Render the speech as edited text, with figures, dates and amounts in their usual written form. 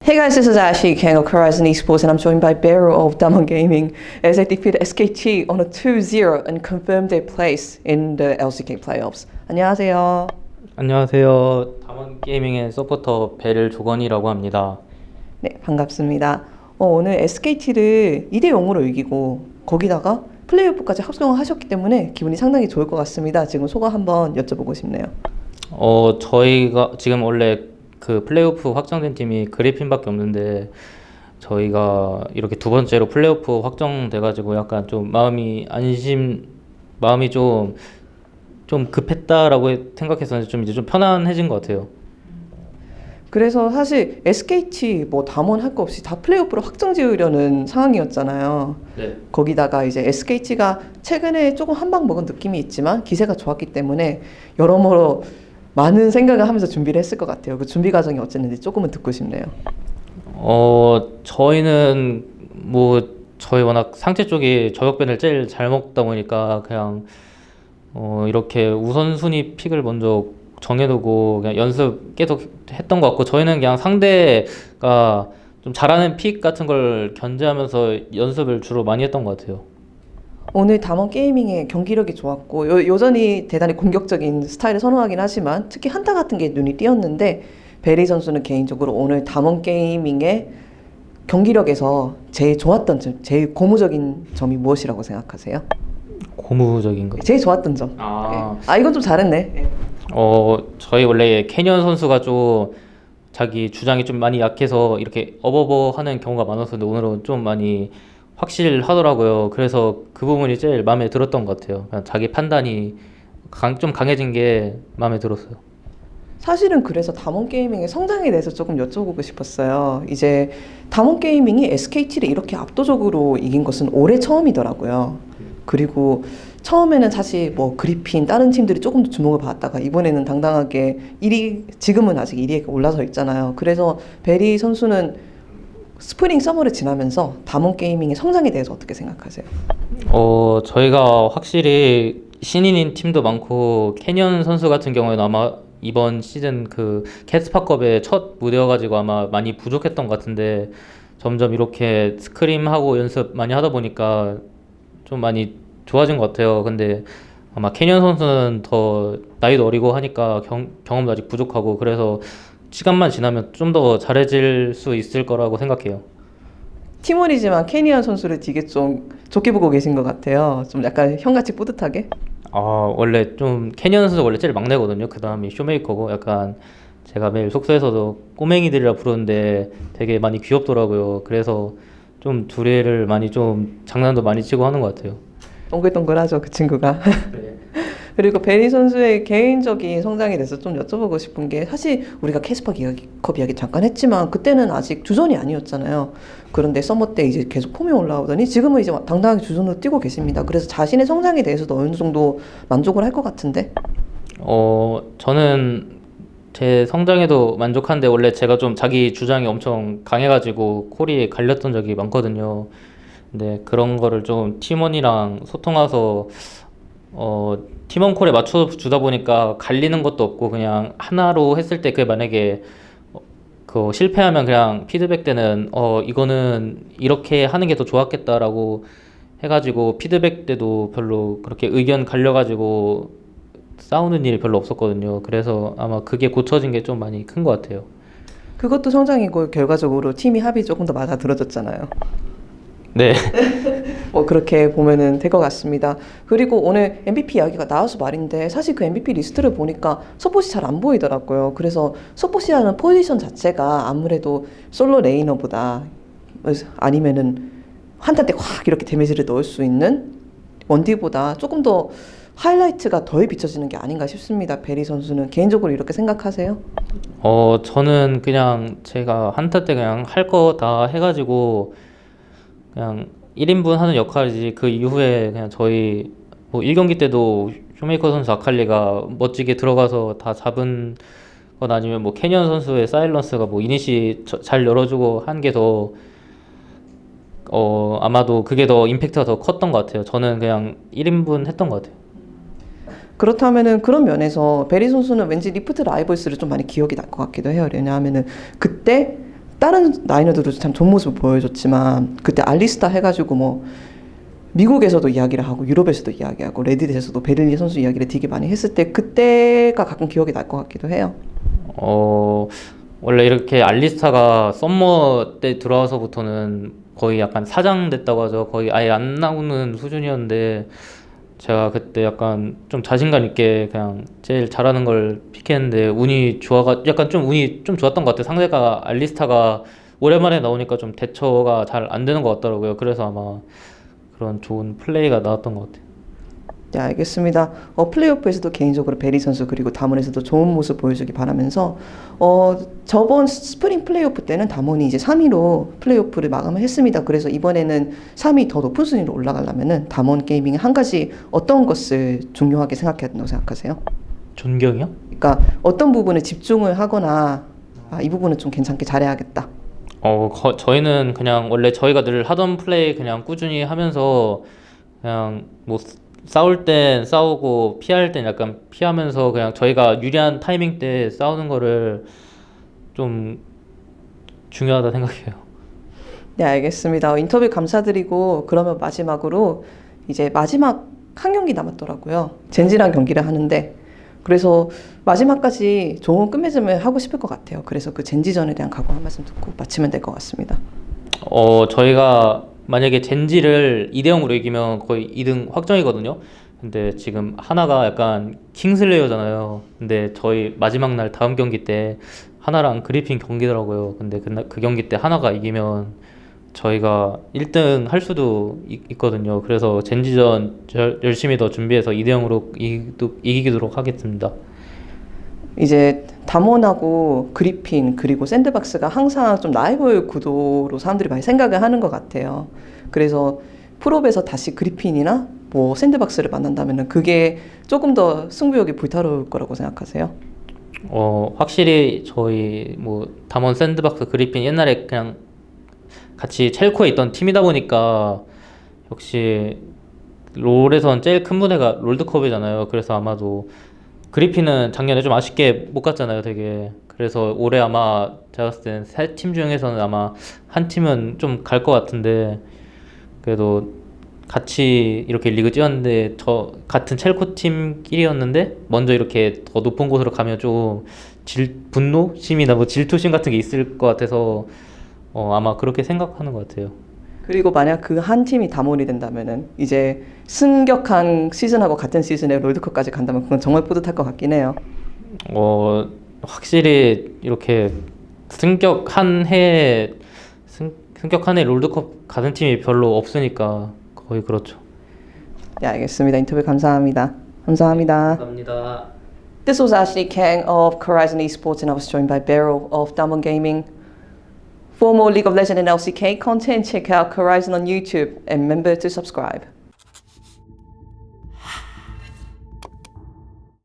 Hey guys, this is Ashley, King of Horizon Esports, and I'm joined by Bearer of Damon Gaming as they defeated SKT on a 2-0 and confirmed their place in the LCK playoffs. 안녕하세요. 안녕하세요. 담원 게이밍의 서포터 베릴 조건이라고 합니다. 네, 반갑습니다. 오늘 SKT를 2대0으로 이기고 거기다가 플레이오프까지 합성을 하셨기 때문에 기분이 상당히 좋을 것 같습니다. 지금 소감 한번 여쭤보고 싶네요. 저희가 지금 원래 그 플레이오프 확정된 팀이 그리핀밖에 없는데 저희가 이렇게 두 번째로 플레이오프 확정돼가지고 약간 좀 마음이 좀 급했다라고 생각했었는데 좀 이제 좀 편안해진 것 같아요. 그래서 사실 SKT 뭐 담원 할 거 없이 다 플레이오프로 확정 지으려는 상황이었잖아요. 네. 거기다가 이제 SKT가 최근에 조금 한 방 먹은 느낌이 있지만 기세가 좋았기 때문에 여러모로 많은 생각을 하면서 준비를 했을 것 같아요. 그 준비 과정이 어쨌는지 조금은 듣고 싶네요. 저희는 뭐 저희 워낙 상체 쪽이 저격변을 제일 잘 먹다 보니까 그냥 이렇게 우선순위 픽을 먼저 정해두고 그냥 연습 계속 했던 것 같고 저희는 그냥 상대가 좀 잘하는 픽 같은 걸 견제하면서 연습을 주로 많이 했던 것 같아요. 오늘 담원 게이밍의 경기력이 좋았고 여전히 대단히 공격적인 스타일을 선호하긴 하지만 특히 한타 같은 게 눈이 띄었는데 베리 선수는 개인적으로 오늘 담원 게이밍의 경기력에서 제일 좋았던 점, 제일 고무적인 점이 무엇이라고 생각하세요? 고무적인 거. 제일 좋았던 점. 이건 좀 잘했네. 예. 저희 원래 캐니언 선수가 좀 자기 주장이 좀 많이 약해서 이렇게 어버버 하는 경우가 많았었는데 오늘은 좀 많이 확실하더라고요. 그래서 그 부분이 제일 마음에 들었던 것 같아요. 그냥 자기 판단이 좀 강해진 게 마음에 들었어요. 사실은 그래서 담원 게이밍의 성장에 대해서 조금 여쭤보고 싶었어요. 이제 담원 게이밍이 SKT를 이렇게 압도적으로 이긴 것은 올해 처음이더라고요. 그리고 처음에는 사실 뭐 그리핀 다른 팀들이 조금 더 주목을 받았다가 이번에는 당당하게 1위, 지금은 아직 1위에 올라서 있잖아요. 그래서 베리 선수는 스프링 서머를 지나면서 담원 게이밍의 성장에 대해서 어떻게 생각하세요? 저희가 확실히 신인인 팀도 많고 캐니언 선수 같은 경우에는 아마 이번 시즌 그 캐스파컵의 첫 무대여가지고 아마 많이 부족했던 것 같은데 점점 이렇게 스크림하고 연습 많이 하다 보니까 좀 많이 좋아진 것 같아요. 근데 아마 캐니언 선수는 더 나이도 어리고 하니까 경험도 아직 부족하고 그래서 시간만 지나면 좀 더 잘해질 수 있을 거라고 생각해요. 팀원이지만 캐니언 선수를 되게 좀 좋게 보고 계신 것 같아요. 좀 약간 형같이 뿌듯하게. 원래 좀 캐니언 선수 원래 제일 막내거든요. 그 다음이 쇼메이커고 약간 제가 매일 숙소에서도 꼬맹이들이라 부르는데 되게 많이 귀엽더라고요. 그래서 좀 둘이를 많이 좀 장난도 많이 치고 하는 것 같아요. 동글동글하죠, 그 친구가. 네. 그리고 베리 선수의 개인적인 성장에 대해서 좀 여쭤보고 싶은 게 사실 우리가 컵 이야기 잠깐 했지만 그때는 아직 주전이 아니었잖아요. 그런데 서머 때 이제 계속 폼이 올라오더니 지금은 이제 당당하게 주전으로 뛰고 계십니다. 그래서 자신의 성장에 대해서도 어느 정도 만족을 할 것 같은데? 저는 제 성장에도 만족한데 원래 제가 좀 자기 주장이 엄청 강해가지고 콜이 갈렸던 적이 많거든요. 근데 그런 거를 좀 팀원이랑 소통해서 팀원 콜에 맞춰 주다 보니까 갈리는 것도 없고 그냥 하나로 했을 때 그게 만약에 그 실패하면 그냥 피드백 때는 이거는 이렇게 하는 게 더 좋았겠다라고 해가지고 피드백 때도 별로 그렇게 의견 갈려가지고 싸우는 일이 별로 없었거든요. 그래서 아마 그게 고쳐진 게 좀 많이 큰 것 같아요. 그것도 성장이고 결과적으로 팀이 합이 조금 더 맞아 들어졌잖아요. 네. 그렇게 보면은 될 것 같습니다. 그리고 오늘 MVP 이야기가 나와서 말인데 사실 그 MVP 리스트를 보니까 서폿이 잘 안 보이더라고요. 그래서 서폿이라는 포지션 자체가 아무래도 솔로 레이너보다 아니면은 한타 때 확 이렇게 데미지를 넣을 수 있는 원딜보다 조금 더 하이라이트가 덜 비춰지는 게 아닌가 싶습니다. 베리 선수는 개인적으로 이렇게 생각하세요? 저는 그냥 제가 한타 때 그냥 할 거 다 해가지고 그냥 1인분 하는 역할이지 그 이후에 그냥 저희 뭐 1경기 때도 쇼메이커 선수 아칼리가 멋지게 들어가서 다 잡은 건 아니면 뭐 캐니언 선수의 사일런스가 뭐 이니시 잘 열어주고 한 게 더 아마도 그게 더 임팩트가 더 컸던 것 같아요. 저는 그냥 1인분 했던 것 같아요. 그렇다면은 그런 면에서 베리 선수는 왠지 리프트 라이벌스를 좀 많이 기억이 날 것 같기도 해요. 왜냐하면은 그때 다른 라이너들도 참 좋은 모습을 보여줬지만 그때 알리스타 해가지고 뭐 미국에서도 이야기를 하고 유럽에서도 이야기하고 레딧에서도 베를린 선수 이야기를 되게 많이 했을 때 그때가 가끔 기억이 날 것 같기도 해요. 원래 이렇게 알리스타가 썸머 때 들어와서부터는 거의 약간 사장 됐다고 하죠. 거의 아예 안 나오는 수준이었는데 제가 그때 약간 좀 자신감 있게 그냥 제일 잘하는 걸 픽했는데 약간 좀 운이 좀 좋았던 것 같아요. 상대가 알리스타가 오랜만에 나오니까 좀 대처가 잘 안 되는 것 같더라고요. 그래서 아마 그런 좋은 플레이가 나왔던 것 같아요. 네, 알겠습니다. 플레이오프에서도 개인적으로 베리 선수 그리고 담원에서도 좋은 모습 보여주기 바라면서 저번 스프링 플레이오프 때는 담원이 이제 3위로 플레이오프를 마감을 했습니다. 그래서 이번에는 3위 더 높은 순위로 올라가려면은 담원 게이밍이 한 가지 어떤 것을 중요하게 생각해야 된다고 생각하세요? 존경이요? 그러니까 어떤 부분에 집중을 하거나 이 부분은 좀 괜찮게 잘해야겠다. 저희는 그냥 원래 저희가 늘 하던 플레이 그냥 꾸준히 하면서 그냥 뭐 싸울 땐 싸우고 피할 땐 약간 피하면서 그냥 저희가 유리한 타이밍 때 싸우는 거를 좀 중요하다 생각해요. 네, 알겠습니다. 인터뷰 감사드리고 그러면 마지막으로 이제 마지막 한 경기 남았더라고요. 젠지랑 경기를 하는데 그래서 마지막까지 좋은 끝맺음을 하고 싶을 것 같아요. 그래서 그 젠지전에 대한 각오 한 말씀 듣고 마치면 될 것 같습니다. 저희가 만약에 젠지를 2대 0으로 이기면 거의 2등 확정이거든요. 근데 지금 하나가 약간 킹슬레이어잖아요. 근데 저희 마지막 날 다음 경기 때 하나랑 그리핀 경기더라고요. 근데 그 경기 때 하나가 이기면 저희가 1등 할 수도 있거든요. 그래서 젠지전 열심히 더 준비해서 2대 0으로 이기도록 하겠습니다. 이제 담원하고 그리핀 그리고 샌드박스가 항상 좀 라이벌 구도로 사람들이 많이 생각을 하는 것 같아요. 그래서 프로에서 다시 그리핀이나 뭐 샌드박스를 만난다면은 그게 조금 더 승부욕이 불타오를 거라고 생각하세요? 확실히 저희 뭐 담원 샌드박스 그리핀 옛날에 그냥 같이 첼코에 있던 팀이다 보니까 역시 롤에선 제일 큰 무대가 롤드컵이잖아요. 그래서 아마도 그리핀은 작년에 좀 아쉽게 못 갔잖아요, 되게. 그래서 올해 아마 제가 봤을 땐 세 팀 중에서는 아마 한 팀은 좀 갈 것 같은데 그래도 같이 이렇게 리그 뛰었는데 저 같은 첼코 팀끼리였는데 먼저 이렇게 더 높은 곳으로 가면 좀 분노심이나 뭐 질투심 같은 게 있을 것 같아서 아마 그렇게 생각하는 것 같아요. 그리고 만약 그 한 팀이 담원이 된다면은 이제 승격한 시즌하고 같은 시즌에 롤드컵까지 간다면 그건 정말 뿌듯할 것 같긴 해요. 확실히 이렇게 승격한 해 롤드컵 가는 팀이 별로 없으니까 거의 그렇죠. 네, 알겠습니다. 인터뷰 감사합니다. 감사합니다. 감사합니다. This was Ashley Kang of Horizon Esports and I was joined by Beryl of Damwon Gaming. For more League of Legends and LCK content, check out Horizon on YouTube and remember to subscribe.